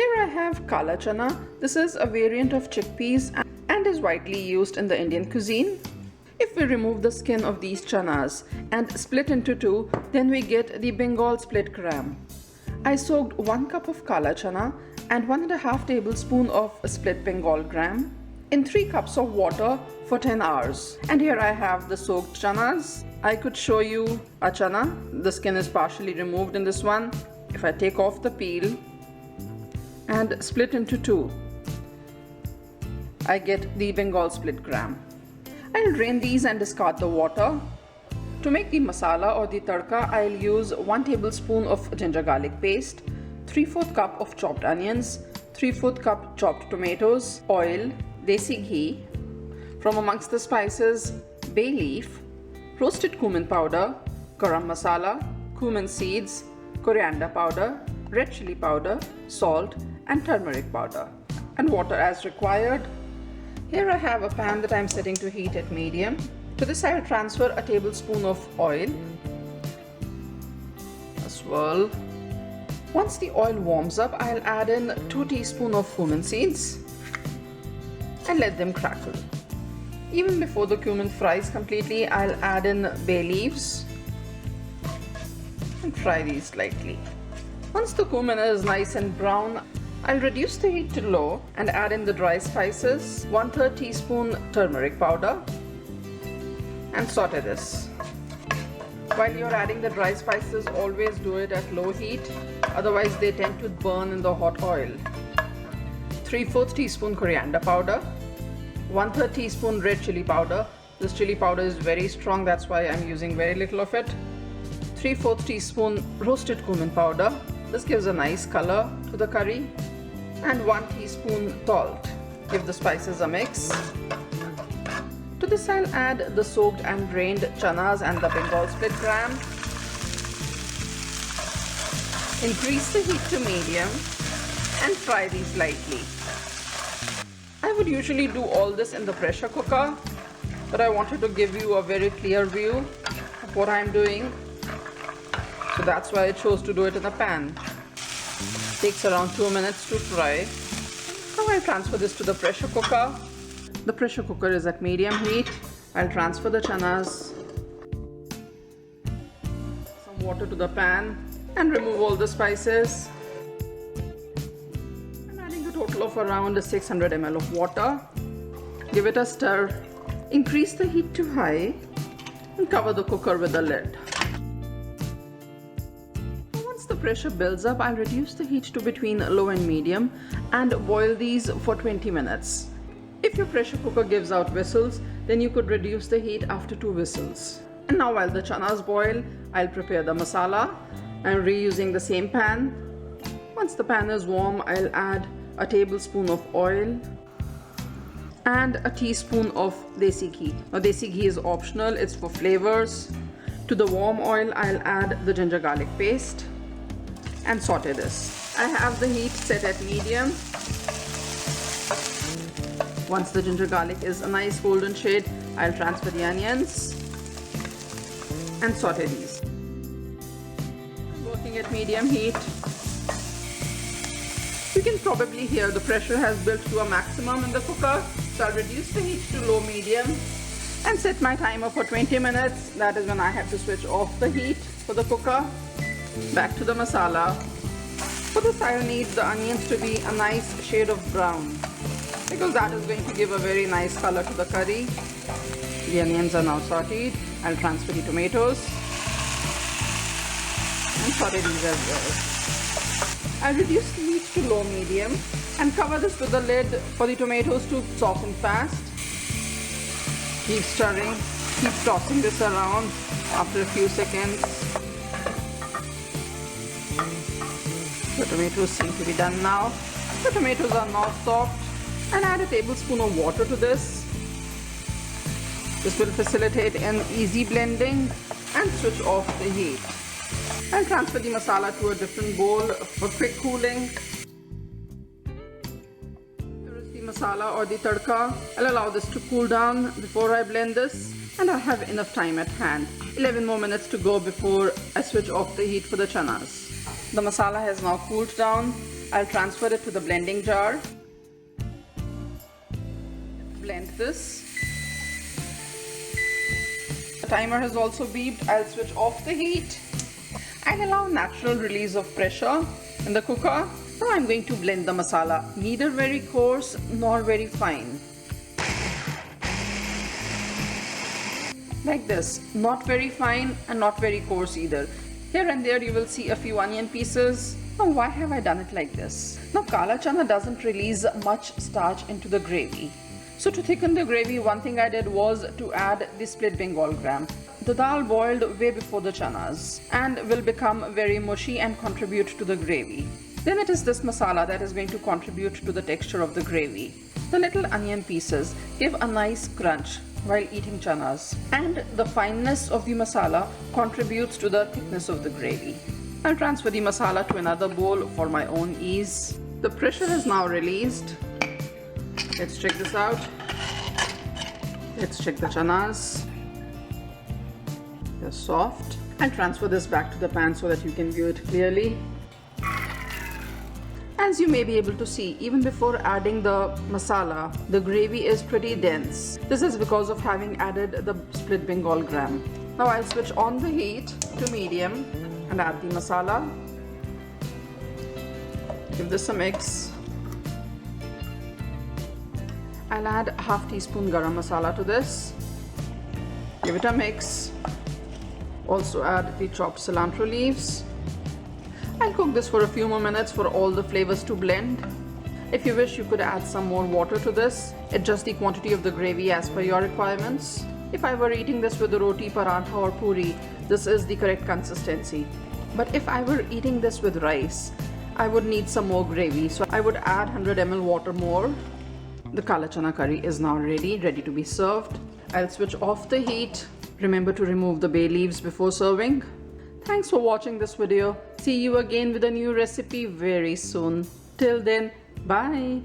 Here I have kaala chana. This is a variant of chickpeas and is widely used in the Indian cuisine. If we remove the skin of these chanas and split into two, then we get the Bengal split gram. I soaked 1 cup of kaala chana and 1.5 tablespoons of split Bengal gram in 3 cups of water for 10 hours. And here I have the soaked chanas. I could show you a chana. The skin is partially removed in this one. If I take off the peel and split into two, I get the Bengal split gram. I'll drain these and discard the water. To make the masala or the tadka, I'll use 1 tablespoon of ginger garlic paste, 3/4 cup of chopped onions, 3/4 cup chopped tomatoes, oil, desi ghee. From amongst the spices, bay leaf, roasted cumin powder, garam masala, cumin seeds, coriander powder, red chili powder, salt and turmeric powder, and water as required. Here I have a pan that I'm setting to heat at medium. To this I'll transfer a tablespoon of oil. A swirl. Once the oil warms up, I'll add in 2 teaspoons of cumin seeds and let them crackle. Even before the cumin fries completely, I'll add in bay leaves and fry these slightly. Once the cumin is nice and brown, I'll reduce the heat to low and add in the dry spices, 1/3 teaspoon turmeric powder, and saute this. While you're adding the dry spices, always do it at low heat, otherwise they tend to burn in the hot oil. 3/4 teaspoon coriander powder, 1/3 teaspoon red chili powder. This chili powder is very strong, that's why I'm using very little of it. 3/4 teaspoon roasted cumin powder. This gives a nice color to the curry. And 1 teaspoon salt. Give the spices a mix. To this I'll add the soaked and drained chanas and the Bengal split gram. Increase the heat to medium and fry these lightly. I would usually do all this in the pressure cooker, but I wanted to give you a very clear view of what I'm doing. So that's why I chose to do it in a pan. Takes around 2 minutes to fry. Now I'll transfer this to the pressure cooker. The pressure cooker is at medium heat. I'll transfer the chanas, some water to the pan, and remove all the spices. I'm adding a total of around 600 ml of water. Give it a stir. Increase the heat to high and cover the cooker with the lid. Once the pressure builds up, I'll reduce the heat to between low and medium and boil these for 20 minutes. If your pressure cooker gives out whistles, then you could reduce the heat after 2 whistles. And now while the chanas boil, I'll prepare the masala. I'm reusing the same pan. Once the pan is warm, I'll add a tablespoon of oil and a teaspoon of desi ghee. Now desi ghee is optional, it's for flavors. To the warm oil, I'll add the ginger garlic paste and saute this. I have the heat set at medium. Once the ginger garlic is a nice golden shade, I'll transfer the onions and saute these. I'm working at medium heat. You can probably hear the pressure has built to a maximum in the cooker, so I'll reduce the heat to low medium and set my timer for 20 minutes. That is when I have to switch off the heat for the cooker. Back to the masala. For this I'll need the onions to be a nice shade of brown, because that is going to give a very nice color to the curry. The onions are now sauteed. I'll transfer the tomatoes and saute these as well. I'll reduce the heat to low medium and cover this with the lid for the tomatoes to soften fast. Keep stirring, keep tossing this around after a few seconds. The tomatoes seem to be done now. The tomatoes are now soft, and add a tablespoon of water to this. This will facilitate an easy blending and switch off the heat. I'll transfer the masala to a different bowl for quick cooling. Here is the masala or the tadka. I'll allow this to cool down before I blend this, and I have enough time at hand. 11 more minutes to go before I switch off the heat for the chanas. The masala has now cooled down. I'll transfer it to the blending jar. Blend this. The timer has also beeped. I'll switch off the heat and allow natural release of pressure in the cooker. Now I'm going to blend the masala, neither very coarse nor very fine. Like this, not very fine and not very coarse either. Here and there you will see a few onion pieces. Now why have I done it like this? Now kala chana doesn't release much starch into the gravy. So to thicken the gravy, one thing I did was to add the split Bengal gram. The dal boiled way before the chanas and will become very mushy and contribute to the gravy. Then it is this masala that is going to contribute to the texture of the gravy. The little onion pieces give a nice crunch while eating chanas, and the fineness of the masala contributes to the thickness of the gravy. I'll transfer the masala to another bowl for my own ease. The pressure is now released. Let's check this out. Let's check the chanas. They're soft. I'll transfer this back to the pan so that you can view it clearly. As you may be able to see, even before adding the masala, the gravy is pretty dense. This is because of having added the split Bengal gram. Now I'll switch on the heat to medium and add the masala. Give this a mix. I'll add a half teaspoon garam masala to this. Give it a mix. Also add the chopped cilantro leaves. I'll cook this for a few more minutes for all the flavors to blend. If you wish, you could add some more water to this. Adjust the quantity of the gravy as per your requirements. If I were eating this with a roti, paratha or puri, this is the correct consistency. But if I were eating this with rice, I would need some more gravy, so I would add 100 ml water more. The kaale chana curry is now ready to be served. I'll switch off the heat. Remember to remove the bay leaves before serving. Thanks for watching this video. See you again with a new recipe very soon. Till then, bye.